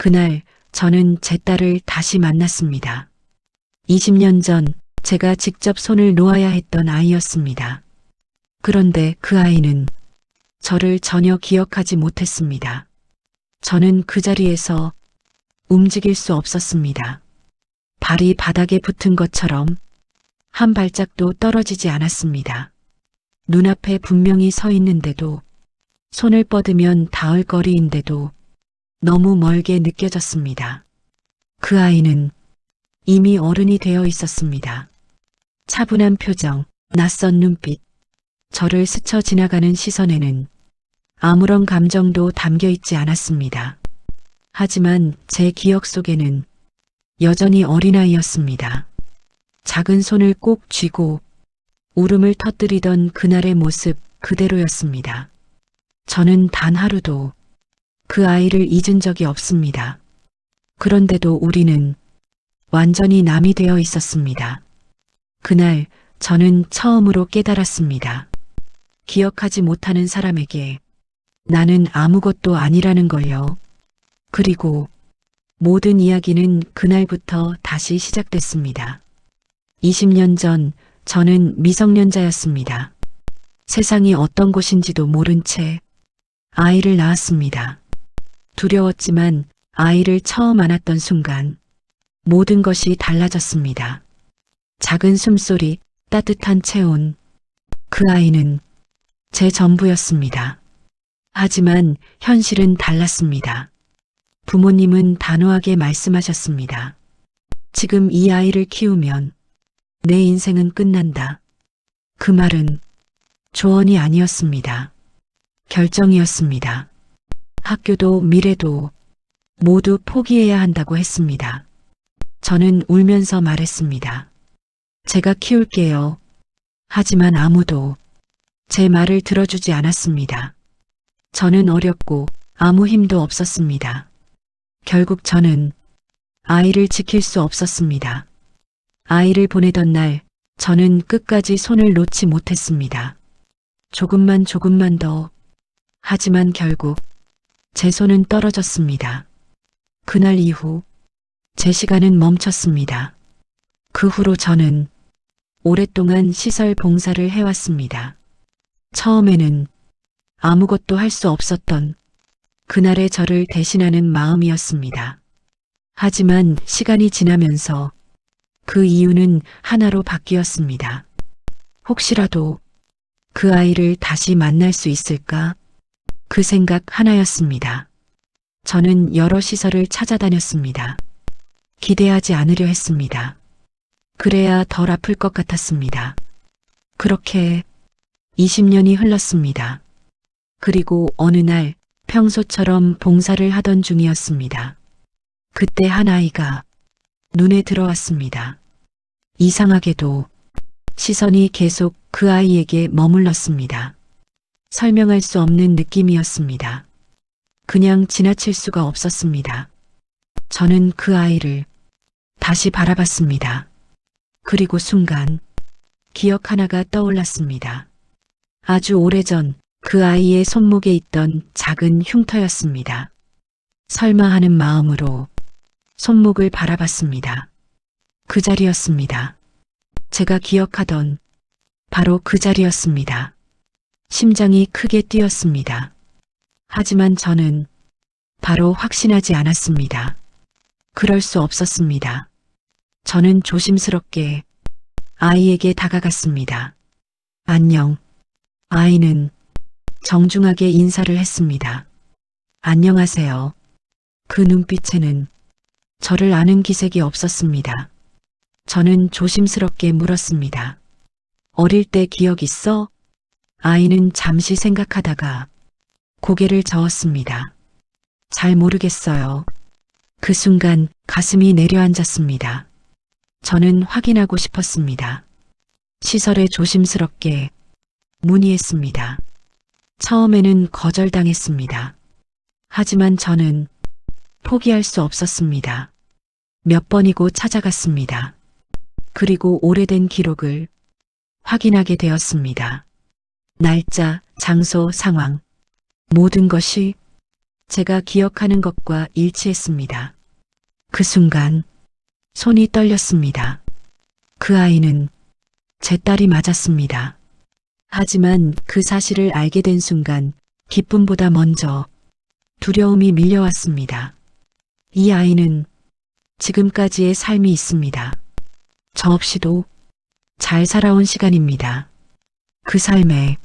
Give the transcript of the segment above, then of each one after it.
그날 저는 제 딸을 다시 만났습니다. 20년 전 제가 직접 손을 놓아야 했던 아이였습니다. 그런데 그 아이는 저를 전혀 기억하지 못했습니다. 저는 그 자리에서 움직일 수 없었습니다. 발이 바닥에 붙은 것처럼 한 발짝도 떨어지지 않았습니다. 눈앞에 분명히 서 있는데도, 손을 뻗으면 닿을 거리인데도 너무 멀게 느껴졌습니다. 그 아이는 이미 어른이 되어 있었습니다. 차분한 표정, 낯선 눈빛, 저를 스쳐 지나가는 시선에는 아무런 감정도 담겨 있지 않았습니다. 하지만 제 기억 속에는 여전히 어린아이였습니다. 작은 손을 꼭 쥐고 울음을 터뜨리던 그날의 모습 그대로였습니다. 저는 단 하루도 그 아이를 잊은 적이 없습니다. 그런데도 우리는 완전히 남이 되어 있었습니다. 그날 저는 처음으로 깨달았습니다. 기억하지 못하는 사람에게 나는 아무것도 아니라는 걸요. 그리고 모든 이야기는 그날부터 다시 시작됐습니다. 20년 전 저는 미성년자였습니다. 세상이 어떤 곳인지도 모른 채 아이를 낳았습니다. 두려웠지만 아이를 처음 안았던 순간 모든 것이 달라졌습니다. 작은 숨소리, 따뜻한 체온, 그 아이는 제 전부였습니다. 하지만 현실은 달랐습니다. 부모님은 단호하게 말씀하셨습니다. 지금 이 아이를 키우면 내 인생은 끝난다. 그 말은 조언이 아니었습니다. 결정이었습니다. 학교도 미래도 모두 포기해야 한다고 했습니다. 저는 울면서 말했습니다. 제가 키울게요. 하지만 아무도 제 말을 들어주지 않았습니다. 저는 어렸고 아무 힘도 없었습니다. 결국 저는 아이를 지킬 수 없었습니다. 아이를 보내던 날 저는 끝까지 손을 놓지 못했습니다. 조금만 더. 하지만 결국 제 손은 떨어졌습니다. 그날 이후 제 시간은 멈췄습니다. 그 후로 저는 오랫동안 시설 봉사를 해왔습니다. 처음에는 아무것도 할 수 없었던 그날의 저를 대신하는 마음이었습니다. 하지만 시간이 지나면서 그 이유는 하나로 바뀌었습니다. 혹시라도 그 아이를 다시 만날 수 있을까? 그 생각 하나였습니다. 저는 여러 시설을 찾아다녔습니다. 기대하지 않으려 했습니다. 그래야 덜 아플 것 같았습니다. 그렇게 20년이 흘렀습니다. 그리고 어느 날 평소처럼 봉사를 하던 중이었습니다. 그때 한 아이가 눈에 들어왔습니다. 이상하게도 시선이 계속 그 아이에게 머물렀습니다. 설명할 수 없는 느낌이었습니다. 그냥 지나칠 수가 없었습니다. 저는 그 아이를 다시 바라봤습니다. 그리고 순간 기억 하나가 떠올랐습니다. 아주 오래전 그 아이의 손목에 있던 작은 흉터였습니다. 설마 하는 마음으로 손목을 바라봤습니다. 그 자리였습니다. 제가 기억하던 바로 그 자리였습니다. 심장이 크게 뛰었습니다. 하지만 저는 바로 확신하지 않았습니다. 그럴 수 없었습니다. 저는 조심스럽게 아이에게 다가갔습니다. 안녕. 아이는 정중하게 인사를 했습니다. 안녕하세요. 그 눈빛에는 저를 아는 기색이 없었습니다. 저는 조심스럽게 물었습니다. 어릴 때 기억 있어? 아이는 잠시 생각하다가 고개를 저었습니다. 잘 모르겠어요. 그 순간 가슴이 내려앉았습니다. 저는 확인하고 싶었습니다. 시설에 조심스럽게 문의했습니다. 처음에는 거절당했습니다. 하지만 저는 포기할 수 없었습니다. 몇 번이고 찾아갔습니다. 그리고 오래된 기록을 확인하게 되었습니다. 날짜, 장소, 상황, 모든 것이 제가 기억하는 것과 일치했습니다. 그 순간 손이 떨렸습니다. 그 아이는 제 딸이 맞았습니다. 하지만 그 사실을 알게 된 순간 기쁨보다 먼저 두려움이 밀려왔습니다. 이 아이는 지금까지의 삶이 있습니다. 저 없이도 잘 살아온 시간입니다. 그 삶에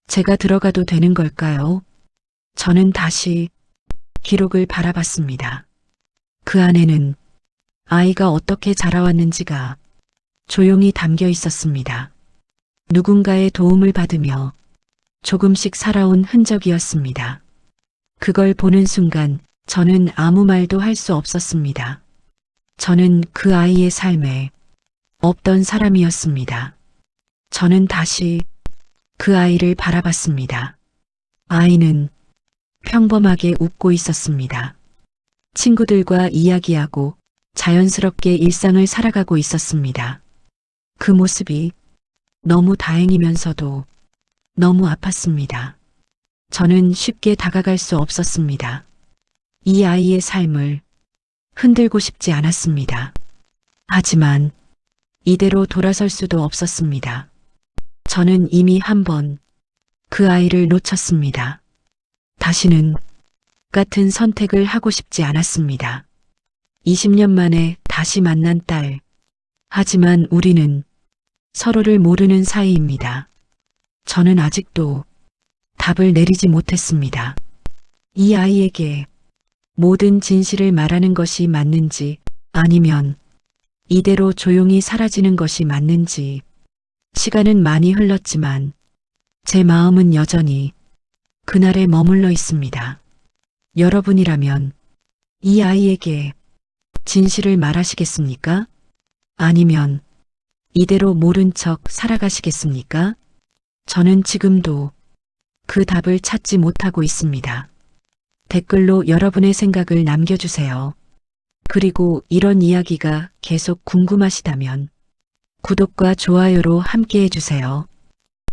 제가 들어가도 되는 걸까요? 저는 다시 기록을 바라봤습니다. 그 안에는 아이가 어떻게 자라왔는지가 조용히 담겨 있었습니다. 누군가의 도움을 받으며 조금씩 살아온 흔적이었습니다. 그걸 보는 순간 저는 아무 말도 할 수 없었습니다. 저는 그 아이의 삶에 없던 사람이었습니다. 저는 다시 그 아이를 바라봤습니다. 아이는 평범하게 웃고 있었습니다. 친구들과 이야기하고 자연스럽게 일상을 살아가고 있었습니다. 그 모습이 너무 다행이면서도 너무 아팠습니다. 저는 쉽게 다가갈 수 없었습니다. 이 아이의 삶을 흔들고 싶지 않았습니다. 하지만 이대로 돌아설 수도 없었습니다. 저는 이미 한 번 그 아이를 놓쳤습니다. 다시는 같은 선택을 하고 싶지 않았습니다. 20년 만에 다시 만난 딸. 하지만 우리는 서로를 모르는 사이입니다. 저는 아직도 답을 내리지 못했습니다. 이 아이에게 모든 진실을 말하는 것이 맞는지 아니면 이대로 조용히 사라지는 것이 맞는지. 시간은 많이 흘렀지만 제 마음은 여전히 그날에 머물러 있습니다. 여러분이라면 이 아이에게 진실을 말하시겠습니까? 아니면 이대로 모른 척 살아가시겠습니까? 저는 지금도 그 답을 찾지 못하고 있습니다. 댓글로 여러분의 생각을 남겨주세요. 그리고 이런 이야기가 계속 궁금하시다면 구독과 좋아요로 함께 해주세요.